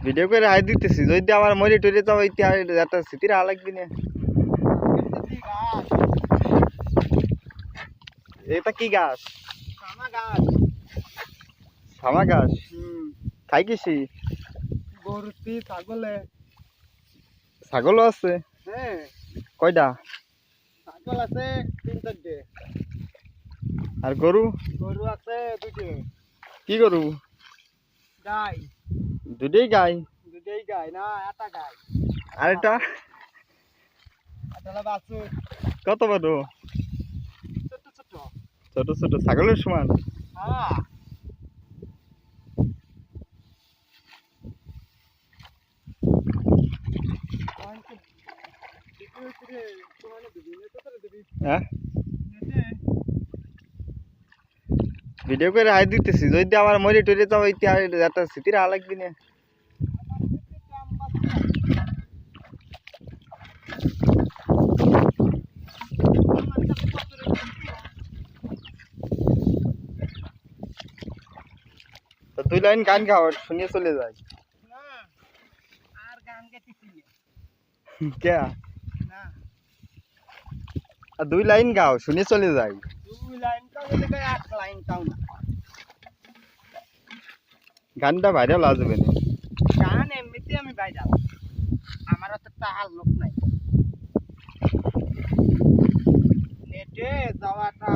Video করে high দিতেছি যদি আমার মরে টরে যাও একটা স্মৃতির হা লাগবি না। এটা কি গাছ? শামা গাছ। খাই কিসি? গরুতি ছাগলে। ছাগলও আছে? হ্যাঁ কয়টা? ছাগল আছে 3-4টে। আর গরু? গরু আছে 2টে। কি গরু? গাই। দুটোই গাই? দুটেই গাই না, এটা গাই। আর এটা? এটা হলো বাছুর। কত বড়? ছোট ছোট। ছোট ছোট ছাগলের সমান? হ্যাঁ। হ্যাঁ ভিডিও করে হাই দিতেছি যদি আমার মরে টরে যাও একটা স্মৃতির হা লাগবি না। তো 2 লাইন গান গাও শুনিয়ে চলে যায়। না আর গান গাইতেছি না। কে? না আর 2 লাইন গাও শুনিয়ে চলে যায়। 2 লাইন তো যদি গাই 8 লাইন তাও না। গানটা ভাইরাল আসবে না। গান এমনিতে আমি ভাইরাল, আমার অত টাকার লোক নাই। নেটে যাওয়াটা